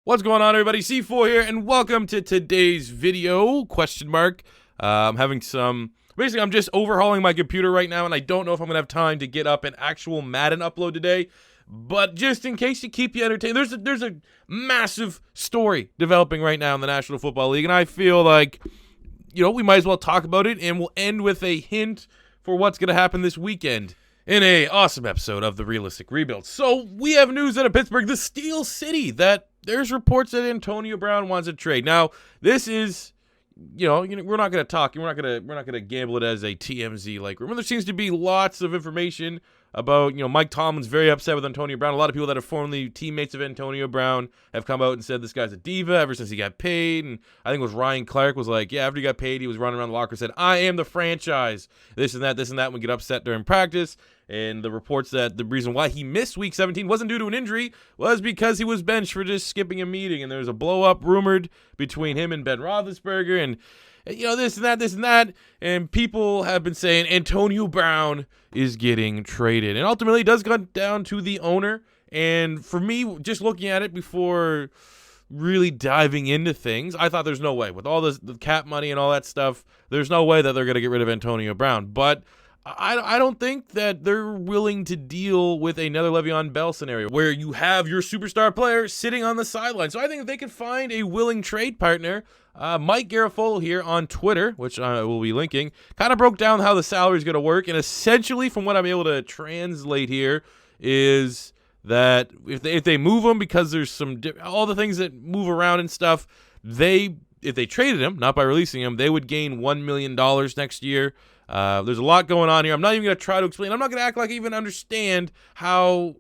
What's going on, everybody? C4 here, and welcome to today's video, I'm having some... Basically, I'm just overhauling my computer right now, and I don't know if I'm going to have time to get up an actual Madden upload today. But just in case to keep you entertained, there's a massive story developing right now in the National Football League, and I feel like, we might as well talk about it, and we'll end with a hint for what's going to happen this weekend in a awesome episode of The Realistic Rebuild. So, we have news out of Pittsburgh, the Steel City, that there's reports that Antonio Brown wants a trade. Now, this is, we're not going to talk, we're not going to gamble it as a TMZ-like rumor. There seems to be lots of information about, Mike Tomlin's very upset with Antonio Brown. A lot of people that are formerly teammates of Antonio Brown have come out and said this guy's a diva ever since he got paid. And I think it was Ryan Clark was like, yeah, after he got paid, he was running around the locker and said, I am the franchise, this and that, and would get upset during practice. And the reports that the reason why he missed Week 17 wasn't due to an injury, was because he was benched for just skipping a meeting. And there was a blow-up rumored between him and Ben Roethlisberger, and this and that, and people have been saying Antonio Brown is getting traded. And ultimately, it does come down to the owner. And for me, just looking at it before really diving into things, I thought there's no way. With all the cap money and all that stuff, there's no way that they're going to get rid of Antonio Brown. But I don't think that they're willing to deal with another Le'Veon Bell scenario where you have your superstar player sitting on the sideline. So I think if they could find a willing trade partner, Mike Garafolo here on Twitter, which I will be linking, kind of broke down how the salary is going to work. And essentially, from what I'm able to translate here, is that if they move him, because there's all the things that move around and stuff, if they traded him, not by releasing him, they would gain $1 million next year. There's a lot going on here. I'm not even going to try to explain. I'm not going to act like I even understand how,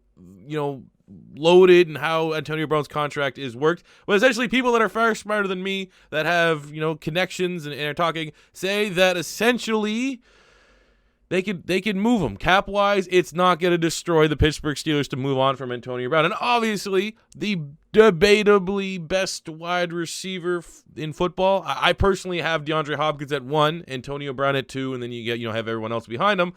loaded and how Antonio Brown's contract is worked. But essentially, people that are far smarter than me, that have, connections and are talking, say that essentially they could move him. Cap-wise, it's not going to destroy the Pittsburgh Steelers to move on from Antonio Brown. And obviously, the debatably best wide receiver in football. I personally have DeAndre Hopkins at 1, Antonio Brown at 2, and then you get, have everyone else behind him.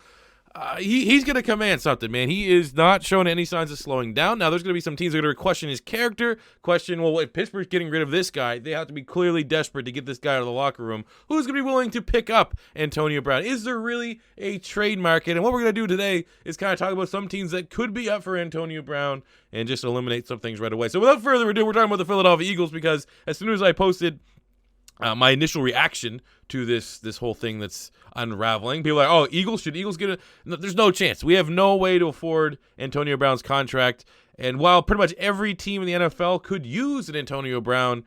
He's going to command something, man. He is not showing any signs of slowing down. Now, there's going to be some teams that are going to question his character, well, if Pittsburgh's getting rid of this guy, they have to be clearly desperate to get this guy out of the locker room. Who's going to be willing to pick up Antonio Brown? Is there really a trade market? And what we're going to do today is kind of talk about some teams that could be up for Antonio Brown and just eliminate some things right away. So without further ado, we're talking about the Philadelphia Eagles, because as soon as I posted my initial reaction to this whole thing that's unraveling, people are like, should Eagles get it? No, there's no chance. We have no way to afford Antonio Brown's contract. And while pretty much every team in the NFL could use an Antonio Brown,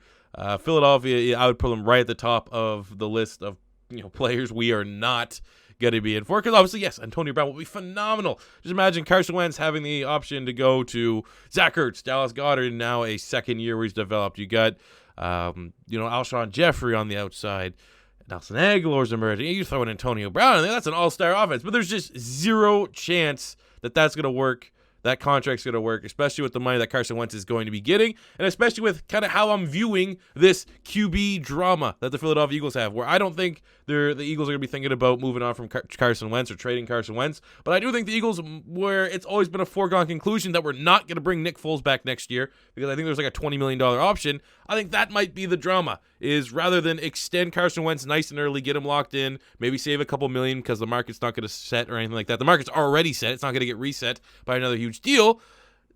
Philadelphia, I would put them right at the top of the list of players we are not going to be in for. Because obviously, yes, Antonio Brown will be phenomenal. Just imagine Carson Wentz having the option to go to Zach Ertz, Dallas Goedert, now a second year where he's developed. You got Alshon Jeffrey on the outside. Nelson Aguilar's emerging. You throw in Antonio Brown, and that's an all-star offense. But there's just zero chance that that's going to work. That contract's going to work, especially with the money that Carson Wentz is going to be getting, and especially with kind of how I'm viewing this QB drama that the Philadelphia Eagles have, where I don't think the Eagles are going to be thinking about moving on from Carson Wentz or trading Carson Wentz, but I do think the Eagles, where it's always been a foregone conclusion that we're not going to bring Nick Foles back next year, because I think there's like a $20 million option, I think that might be the drama, is rather than extend Carson Wentz nice and early, get him locked in, maybe save a couple million because the market's not going to set or anything like that. The market's already set. It's not going to get reset by another huge deal.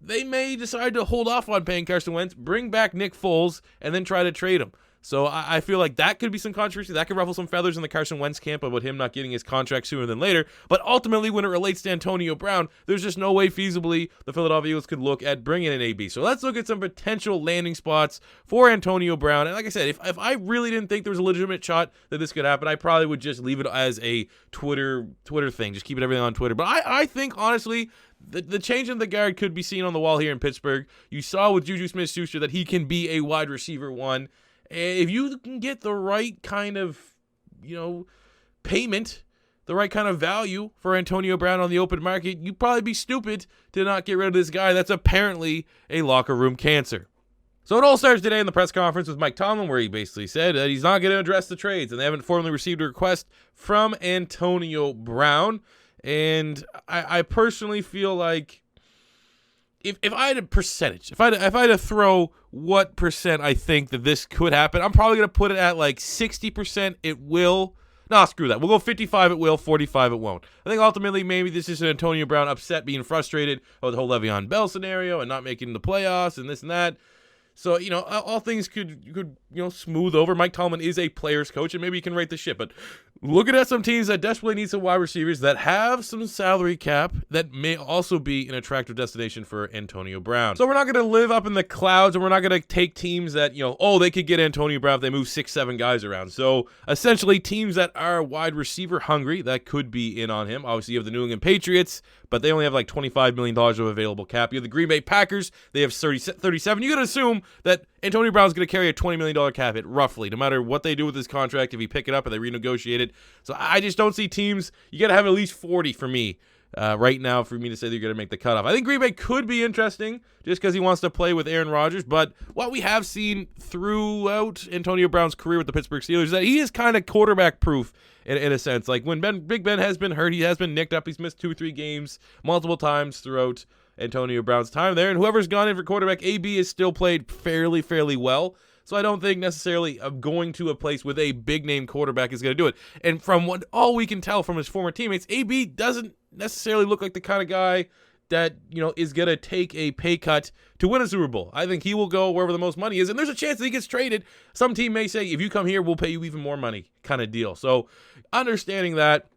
They may decide to hold off on paying Carson Wentz, bring back Nick Foles, and then try to trade him. So I feel like that could be some controversy. That could ruffle some feathers in the Carson Wentz camp about him not getting his contract sooner than later. But ultimately, when it relates to Antonio Brown, there's just no way feasibly the Philadelphia Eagles could look at bringing in AB. So let's look at some potential landing spots for Antonio Brown. And like I said, if I really didn't think there was a legitimate shot that this could happen, I probably would just leave it as a Twitter thing. Just keep everything on Twitter. But I think, honestly, the change in the guard could be seen on the wall here in Pittsburgh. You saw with Juju Smith-Schuster that he can be a wide receiver one. If you can get the right kind of, payment, the right kind of value for Antonio Brown on the open market, you'd probably be stupid to not get rid of this guy that's apparently a locker room cancer. So it all starts today in the press conference with Mike Tomlin, where he basically said that he's not going to address the trades, and they haven't formally received a request from Antonio Brown. And I personally feel like if I had a percentage, if I had to throw what percent I think that this could happen, I'm probably going to put it at like 60% it will. No, screw that. We'll go 55 it will, 45 it won't. I think ultimately maybe this is an Antonio Brown upset, being frustrated with the whole Le'Veon Bell scenario and not making the playoffs and this and that. So, all things could smooth over. Mike Tomlin is a player's coach, and maybe he can right the ship. But looking at some teams that desperately need some wide receivers that have some salary cap that may also be an attractive destination for Antonio Brown. So we're not going to live up in the clouds, and we're not going to take teams that, they could get Antonio Brown if they move 6-7 guys around. So essentially teams that are wide receiver hungry that could be in on him. Obviously, you have the New England Patriots, but they only have like $25 million of available cap. You have the Green Bay Packers. They have 37. You got to assume that Antonio Brown's going to carry a $20 million cap hit, roughly, no matter what they do with his contract, if he pick it up or they renegotiate it. So I just don't see teams. You got to have at least 40 for me right now for me to say they're going to make the cutoff. I think Green Bay could be interesting just because he wants to play with Aaron Rodgers. But what we have seen throughout Antonio Brown's career with the Pittsburgh Steelers is that he is kind of quarterback proof in a sense. Like when Big Ben has been hurt, he has been nicked up. He's missed 2-3 games multiple times throughout Antonio Brown's time there. And whoever's gone in for quarterback, AB has still played fairly well. So I don't think necessarily going to a place with a big-name quarterback is going to do it. And from what all we can tell from his former teammates, AB doesn't necessarily look like the kind of guy that, is going to take a pay cut to win a Super Bowl. I think he will go wherever the most money is, and there's a chance that he gets traded. Some team may say, if you come here, we'll pay you even more money kind of deal. So understanding that,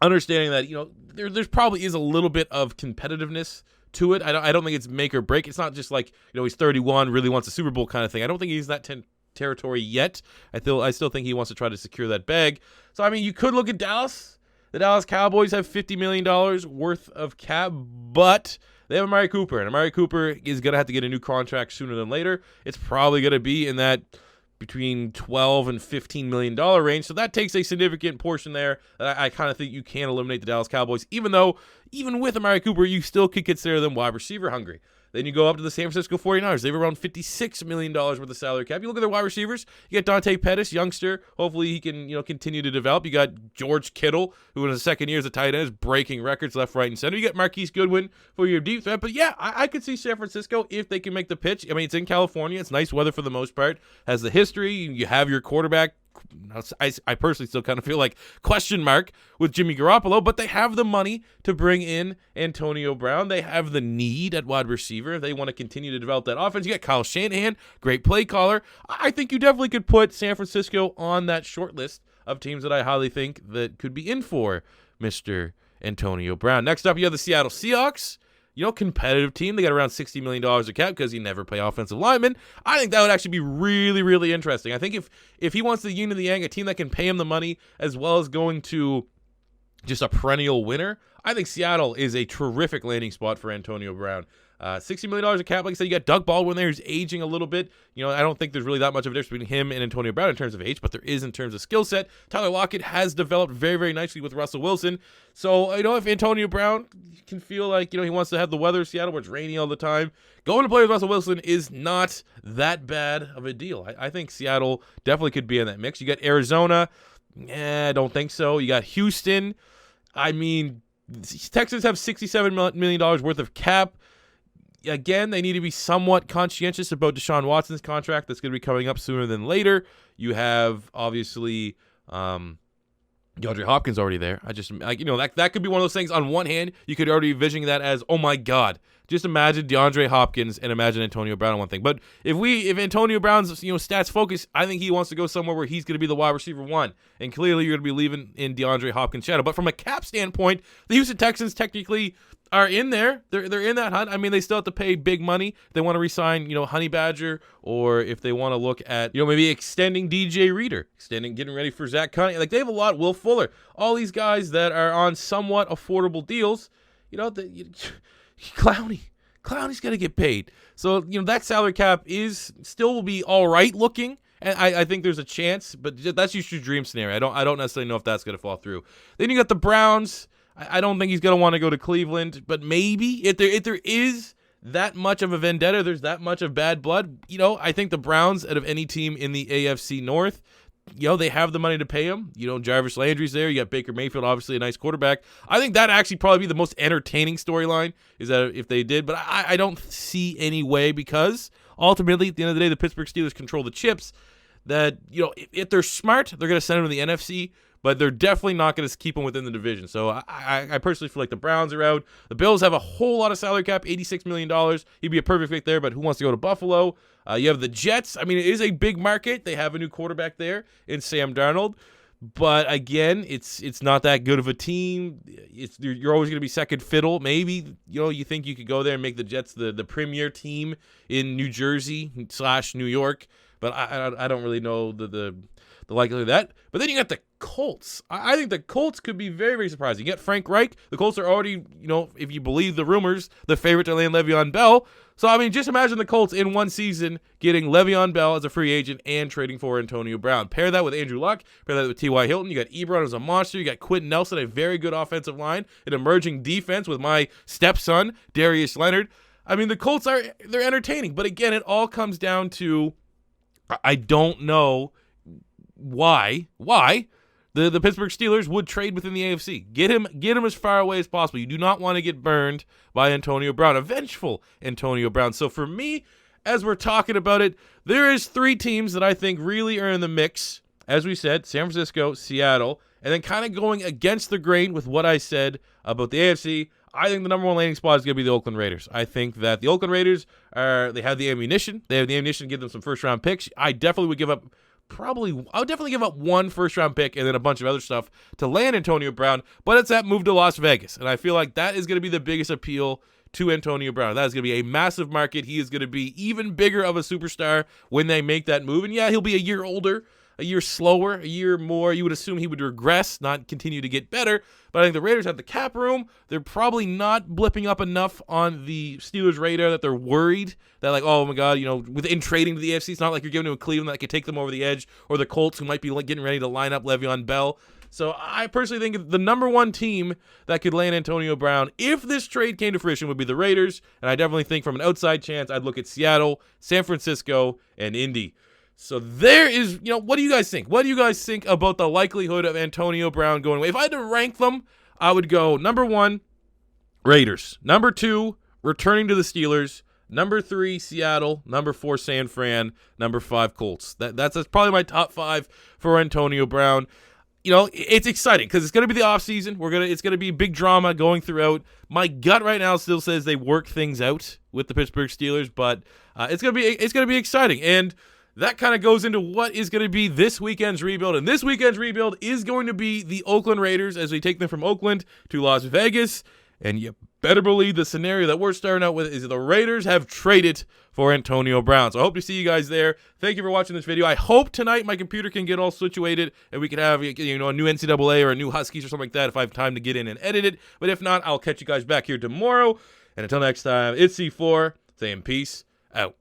there's probably is a little bit of competitiveness to it. I don't think it's make or break. It's not just like, he's 31, really wants a Super Bowl kind of thing. I don't think he's that territory yet. I still think he wants to try to secure that bag. So, I mean, you could look at Dallas. The Dallas Cowboys have $50 million worth of cap, but they have Amari Cooper, and Amari Cooper is going to have to get a new contract sooner than later. It's probably going to be in that between $12 and $15 million range. So that takes a significant portion there. I kind of think you can eliminate the Dallas Cowboys, even though, even with Amari Cooper, you still could consider them wide receiver hungry. Then you go up to the San Francisco 49ers. They have around $56 million worth of salary cap. You look at their wide receivers. You got Dante Pettis, youngster. Hopefully he can, continue to develop. You got George Kittle, who in his second year as a tight end is breaking records left, right, and center. You got Marquise Goodwin for your deep threat. But yeah, I could see San Francisco if they can make the pitch. I mean, it's in California. It's nice weather for the most part. Has the history. You have your quarterback. I personally still kind of feel like question mark with Jimmy Garoppolo, but they have the money to bring in Antonio Brown. They have the need at wide receiver. They want to continue to develop that offense. You got Kyle Shanahan, great play caller. I think you definitely could put San Francisco on that short list of teams that I highly think that could be in for Mr. Antonio Brown. Next up, you have the Seattle Seahawks. Competitive team. They got around $60 million of cap because he never play offensive lineman. I think that would actually be really interesting. I think if he wants the yin and the yang, a team that can pay him the money as well as going to just a perennial winner, I think Seattle is a terrific landing spot for Antonio Brown. $60 million of cap. Like I said, you got Doug Baldwin there who's aging a little bit. I don't think there's really that much of a difference between him and Antonio Brown in terms of age, but there is in terms of skill set. Tyler Lockett has developed very nicely with Russell Wilson. So, if Antonio Brown can feel like, he wants to have the weather of Seattle where it's rainy all the time, going to play with Russell Wilson is not that bad of a deal. I think Seattle definitely could be in that mix. You got Arizona. I don't think so. You got Houston. I mean, Texans have $67 million worth of cap. Again, they need to be somewhat conscientious about Deshaun Watson's contract that's going to be coming up sooner than later. You have, obviously, DeAndre Hopkins already there. That could be one of those things. On one hand, you could already envision that as, oh my God, just imagine DeAndre Hopkins and imagine Antonio Brown on one thing. But if Antonio Brown's stats focus, I think he wants to go somewhere where he's going to be the wide receiver one, and clearly you're going to be leaving in DeAndre Hopkins' shadow. But from a cap standpoint, the Houston Texans technically are in there. They're in that hunt. I mean, they still have to pay big money. They want to re-sign, Honey Badger, or if they want to look at, maybe extending DJ Reader, getting ready for Zach Cunningham. Like, they have a lot. Will Fuller, all these guys that are on somewhat affordable deals. Clowney's got to get paid. So, that salary cap will be all right looking. And I think there's a chance, but that's just your dream scenario. I don't necessarily know if that's going to fall through. Then you got the Browns. I don't think he's going to want to go to Cleveland, but maybe if there is that much of a vendetta, there's that much of bad blood, I think the Browns, out of any team in the AFC North, they have the money to pay him. Jarvis Landry's there. You got Baker Mayfield, obviously a nice quarterback. I think that actually probably be the most entertaining storyline is that if they did, but I don't see any way because ultimately at the end of the day, the Pittsburgh Steelers control the chips. That if they're smart, they're going to send him to the NFC. But they're definitely not going to keep him within the division. So I personally feel like the Browns are out. The Bills have a whole lot of salary cap, $86 million. He'd be a perfect fit there, but who wants to go to Buffalo? You have the Jets. I mean, it is a big market. They have a new quarterback there in Sam Darnold. But again, it's not that good of a team. You're always going to be second fiddle. Maybe you think you could go there and make the Jets the premier team in New Jersey / New York. But I don't really know the likelihood of that. But then you got the Colts. I think the Colts could be very, very surprising. You get Frank Reich. The Colts are already, if you believe the rumors, the favorite to land Le'Veon Bell. So, I mean, just imagine the Colts in one season getting Le'Veon Bell as a free agent and trading for Antonio Brown. Pair that with Andrew Luck. Pair that with T.Y. Hilton. You got Ebron as a monster. You got Quentin Nelson, a very good offensive line. An emerging defense with my stepson, Darius Leonard. I mean, the Colts they're entertaining. But again, it all comes down to I don't know why the Pittsburgh Steelers would trade within the AFC. Get him as far away as possible. You do not want to get burned by Antonio Brown, a vengeful Antonio Brown. So for me, as we're talking about it, there is 3 teams that I think really are in the mix. As we said, San Francisco, Seattle, and then kind of going against the grain with what I said about the AFC. I think the number 1 landing spot is going to be the Oakland Raiders. I think that the Oakland Raiders they have the ammunition. They have the ammunition to give them some first-round picks. I would definitely give up 1 first-round pick and then a bunch of other stuff to land Antonio Brown, but it's that move to Las Vegas, and I feel like that is going to be the biggest appeal to Antonio Brown. That is going to be a massive market. He is going to be even bigger of a superstar when they make that move, and yeah, he'll be a year older, a year slower, a year more. You would assume he would regress, not continue to get better. But I think the Raiders have the cap room. They're probably not blipping up enough on the Steelers' radar that they're worried that, like, oh my God, within trading to the AFC, it's not like you're giving to a Cleveland that could take them over the edge, or the Colts who might be getting ready to line up Le'Veon Bell. So I personally think the number 1 team that could land Antonio Brown, if this trade came to fruition, would be the Raiders. And I definitely think from an outside chance, I'd look at Seattle, San Francisco, and Indy. So there is, what do you guys think? What do you guys think about the likelihood of Antonio Brown going away? If I had to rank them, I would go number 1, Raiders. Number 2, returning to the Steelers. Number 3, Seattle. Number 4, San Fran. Number 5, Colts. That's probably my top 5 for Antonio Brown. It's exciting because it's going to be the offseason. It's going to be big drama going throughout. My gut right now still says they work things out with the Pittsburgh Steelers, but it's going to be exciting. And that kind of goes into what is going to be this weekend's rebuild. And this weekend's rebuild is going to be the Oakland Raiders as we take them from Oakland to Las Vegas. And you better believe the scenario that we're starting out with is that the Raiders have traded for Antonio Brown. So I hope to see you guys there. Thank you for watching this video. I hope tonight my computer can get all situated and we can have a new NCAA or a new Huskies or something like that if I have time to get in and edit it. But if not, I'll catch you guys back here tomorrow. And until next time, it's C4 saying peace out.